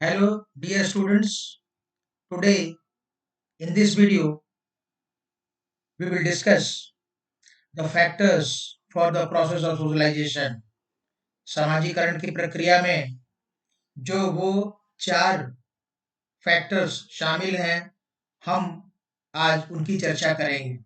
Hello, dear students. Today, in this video, we will discuss the factors for the process of socialization. समाजीकरण की प्रक्रिया में जो वो 4 फैक्टर्स शामिल हैं, हम आज उनकी चर्चा करेंगे.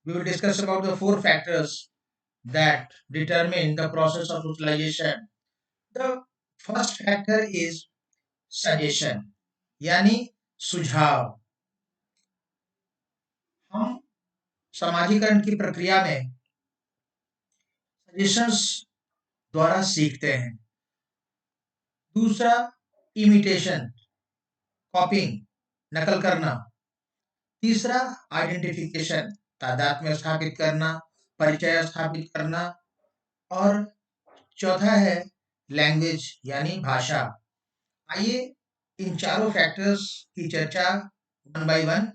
We will discuss about the 4 factors that determine the process of socialization. The first factor is suggestion, यानी सुझाव. हम समाजीकरण की प्रक्रिया में सजेशंस द्वारा सीखते हैं. दूसरा, इमिटेशन, कॉपिंग, नकल करना. तीसरा, आइडेंटिफिकेशन, तादात्म्य स्थापित करना, परिचय स्थापित करना. और चौथा है लैंग्वेज यानी भाषा. आइए इन चारों फैक्टर्स की चर्चा वन बाय वन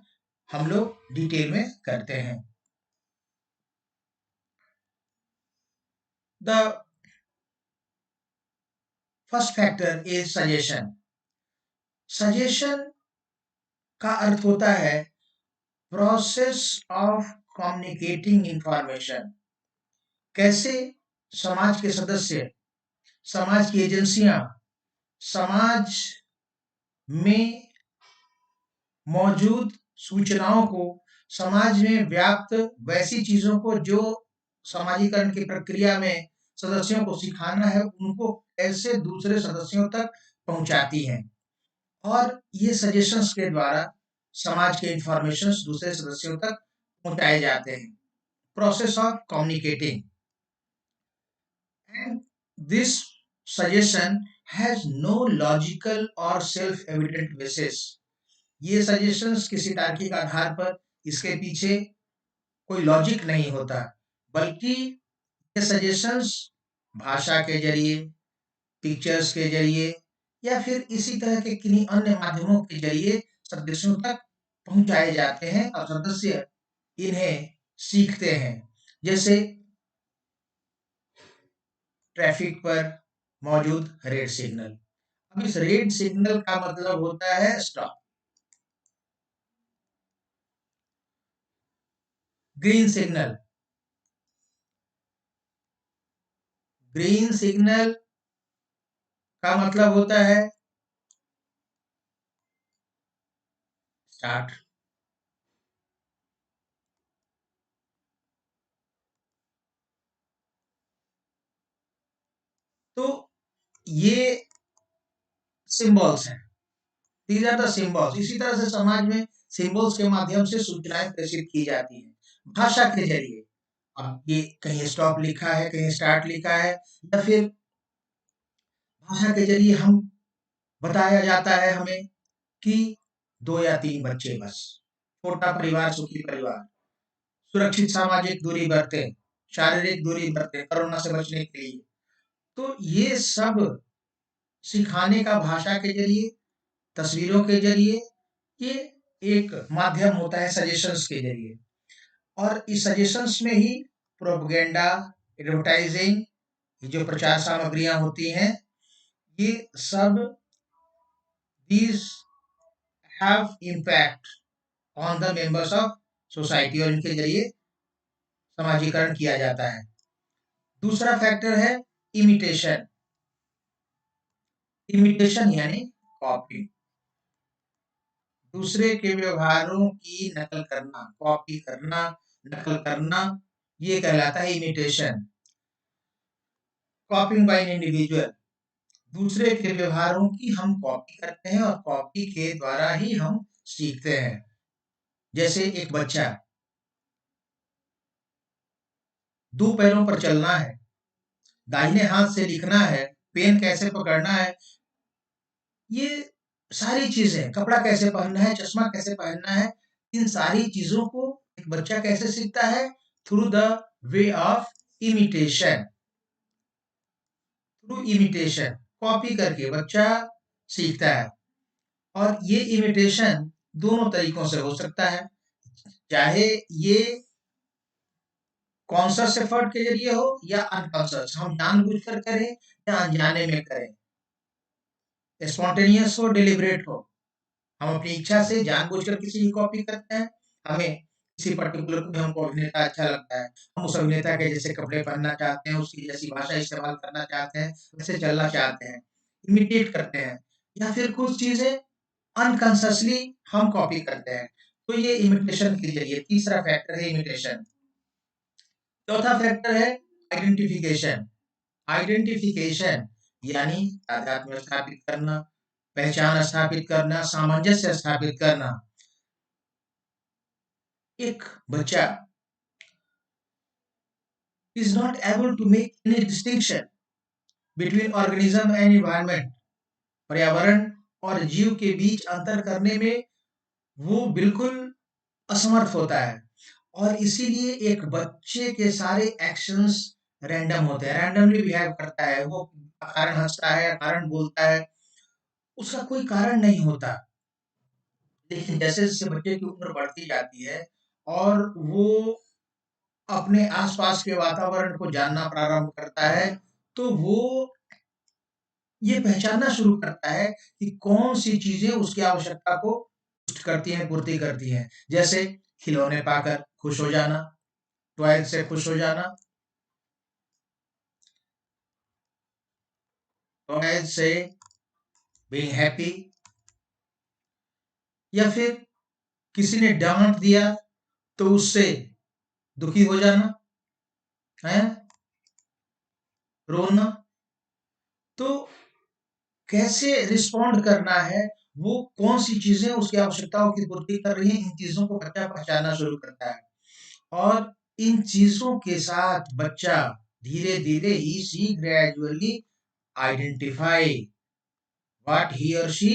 हम लोग डिटेल में करते हैं. The first factor is suggestion. Suggestion का अर्थ होता है प्रोसेस ऑफ कम्युनिकेटिंग इंफॉर्मेशन. कैसे समाज के सदस्य, समाज की एजेंसियां समाज में मौजूद सूचनाओं को, समाज में व्याप्त वैसी चीजों को जो समाजीकरण की प्रक्रिया में सदस्यों को सिखाना है, उनको कैसे दूसरे सदस्यों तक पहुंचाती हैं. और ये सजेशंस के द्वारा समाज के इंफॉर्मेशंस दूसरे सदस्यों तक पहुंचाए जाते हैं. Process of communicating. And this suggestion has no logical और सेल्फ एविडेंट बेसिस. ये सजेशंस किसी तार्किक आधार पर इसके पीछे कोई लॉजिक नहीं होता, बल्कि ये सजेशंस भाषा के जरिए, पिक्चर्स के जरिए या फिर इसी तरह के किन्हीं अन्य माध्यमों के जरिए सदस्यों तक पहुंचाए जाते हैं और सदस्य इन्हें सीखते हैं. जैसे ट्रैफिक पर मौजूद रेड सिग्नल. अब इस रेड सिग्नल का मतलब होता है stop. Green signal. Green signal का मतलब होता है स्टार्ट. तो ये सिंबल्स हैं. These are the symbols. इसी तरह से समाज में सिंबल्स के माध्यम से सूचनाएं प्रेषित की जाती हैं भाषा के जरिए. अब ये कहीं स्टॉप लिखा है, कहीं स्टार्ट लिखा है, या फिर भाषा के जरिए हम बताया जाता है हमें कि 2 या 3 बच्चे बस. छोटा परिवार सुखी परिवार. सुरक्षित सामाजिक दूरी बरतें, शारीरिक दूरी बरतें कोरोना से बचने के लिए. तो ये सब सिखाने का भाषा के जरिए, तस्वीरों के जरिए, ये एक माध्यम होता है सजेशंस के जरिए. और इस सजेशंस में ही प्रोपेगेंडा, एडवर्टाइजिंग, जो प्रचार सामग्रियां होती हैं, ये सब these have impact on the members of society और इनके जरिए समाजीकरण किया जाता है. दूसरा फैक्टर है इमिटेशन. इमिटेशन यानी कॉपी. दूसरे के व्यवहारों की नकल करना, कॉपी करना, नकल करना, ये कहलाता है imitation. Copying by an individual. दूसरे के व्यवहारों की हम कॉपी करते हैं और कॉपी के द्वारा ही हम सीखते हैं. जैसे एक बच्चा 2 पैरों पर चलना है, दाहिने हाथ से लिखना है, पेन कैसे पकड़ना है, ये सारी चीजें, कपड़ा कैसे पहनना है, चश्मा कैसे पहनना है, इन सारी चीजों को एक बच्चा कैसे सीखता है? Through the way of imitation. Through imitation, copy करके बच्चा सीखता है. और ये इमिटेशन दोनों तरीकों से हो सकता है, चाहे ये कॉन्शस एफर्ट के जरिए हो या अनकॉन्शस, हम जानबूझकर करें या अनजाने में करें. स्पॉन्टेनियस हो, डिलिबरेट हो। हम अपनी इच्छा से जानबूझकर किसी की कॉपी करते हैं। हमें किसी पर्टिकुलर कोई हमको अभिनेता अच्छा लगता है, हम उस अभिनेता के जैसे कपड़े पहनना चाहते हैं, उसकी जैसी भाषा इस्तेमाल करना चाहते हैं, वैसे चलना चाहते हैं, इमिटेट करते हैं। या फिर कुछ चीजें अनकॉन्शियसली हम कॉपी करते हैं। तो ये इमिटेशन के जरिए तीसरा फैक्टर है इमिटेशन। चौथा फैक्टर है आइडेंटिफिकेशन। आइडेंटिफिकेशन यानी तादात्म्य स्थापित करना, पहचान स्थापित करना, सामंजस्य स्थापित करना। एक बच्चा is not able to make any distinction between organism and environment, पर्यावरण और जीव के बीच अंतर करने में वो बिल्कुल असमर्थ होता है। और इसीलिए एक बच्चे के सारे एक्शंस रैंडम होते हैं, रैंडमली बिहेव करता है, वो कारण हंसता है, कारण बोलता है, उसका कोई कारण नहीं होता। लेकिन जैसे जैसे बच्चे की उम्र बढ़ती जाती है और वो अपने आसपास के वातावरण को जानना प्रारंभ करता है, तो वो ये पहचानना शुरू करता है कि कौन सी चीजें उसकी आवश्यकता को पुष्ट करती हैं, पूर्ति करती हैं। जैसे खिलौने पाकर खुश हो जाना, टॉय से खुश हो जाना, टॉय से बीइंग हैप्पी, या फिर किसी ने डांट दिया तो उससे दुखी हो जाना है, रोना। तो कैसे रिस्पॉन्ड करना है, वो कौन सी चीजें उसकी आवश्यकताओं की पूर्ति कर रही हैं, इन चीजों को बच्चा पहचानना शुरू करता है। और इन चीजों के साथ बच्चा धीरे धीरे ही ग्रेजुअली आइडेंटिफाई व्हाट ही और she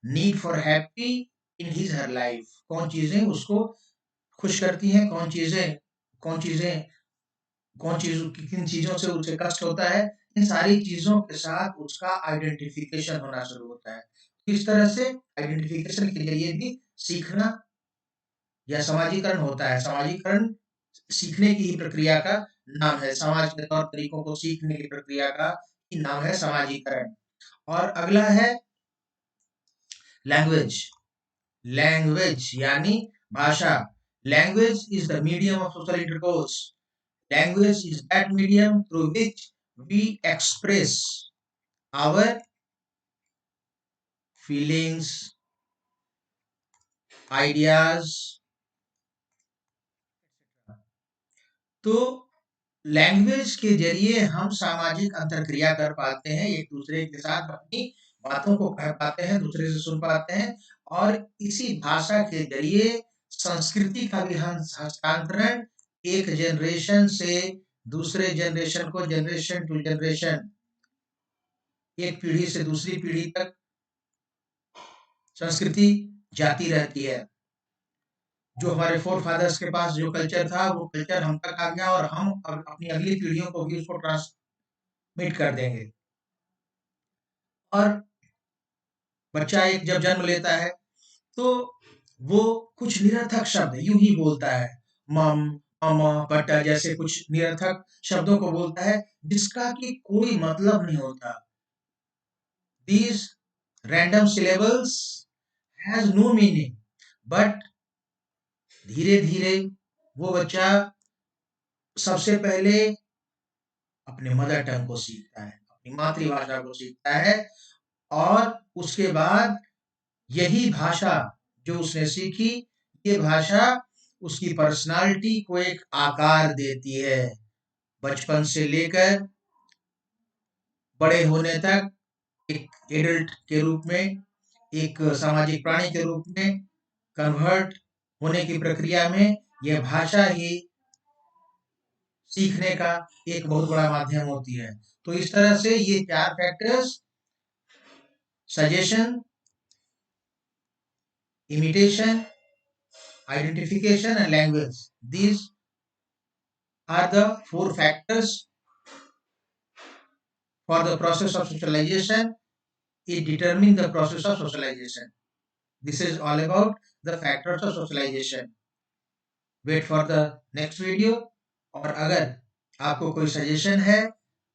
need for happy in his her life. कौन चीजें उसको खुश करती हैं, कौन चीजें किन चीजों से उसे कष्ट होता है, इन सारी चीजों के साथ उसका आइडेंटिफिकेशन होना शुरू होता है। इस तरह से आइडेंटिफिकेशन के जरिए भी सीखना या समाजीकरण होता है। समाजीकरण सीखने की ही प्रक्रिया का नाम है। समाज के तौर तरीकों को सीखने की प्रक्रिया का ही नाम है समाजीकरण। और अगला है लैंग्वेज। लैंग्वेज यानी भाषा। Language is the medium of social intercourse. Language is that medium through which we express our feelings, ideas. तो लैंग्वेज के जरिए हम सामाजिक अंतरक्रिया कर पाते हैं, एक दूसरे के साथ अपनी बातों को कह पाते हैं, दूसरे से सुन पाते हैं। और इसी भाषा के जरिए संस्कृति का भी हस्तांतरण एक जनरेशन से दूसरे जनरेशन को, जनरेशन टू जनरेशन, एक पीढ़ी से दूसरी पीढ़ी तक संस्कृति जाती रहती है। जो हमारे फोर फादर्स के पास जो कल्चर था, वो कल्चर हम तक आ गया और हम अपनी अगली पीढ़ियों को भी उसको ट्रांसमिट कर देंगे। और बच्चा एक जब जन्म लेता है तो वो कुछ निरर्थक शब्द यूं ही बोलता है, मम, मामा, बट्टा जैसे कुछ निरर्थक शब्दों को बोलता है जिसका कि कोई मतलब नहीं होता। These random syllables has no meaning, but धीरे धीरे वो बच्चा सबसे पहले अपने मदर टंग को सीखता है, अपनी मातृभाषा को सीखता है। और उसके बाद यही भाषा जो उसने सीखी, ये भाषा उसकी पर्सनालिटी को एक आकार देती है। बचपन से लेकर बड़े होने तक एक एडल्ट के रूप में, एक सामाजिक प्राणी के रूप में कन्वर्ट होने की प्रक्रिया में यह भाषा ही सीखने का एक बहुत बड़ा माध्यम होती है। तो इस तरह से ये चार factors, suggestion, imitation, identification and language, these are the four factors for the process of socialization. It determines the process of socialization. This is all about the factors of socialization. Wait for the next video. और अगर आपको कोई suggestion है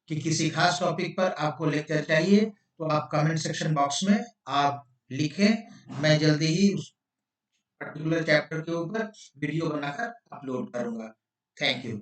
कि किसी खास topic पर आपको लेक्चर चाहिए तो आप कमेंट सेक्शन बॉक्स में आप लिखें, मैं जल्दी ही उस पर्टिकुलर चैप्टर के ऊपर वीडियो बनाकर अपलोड करूंगा। Thank you.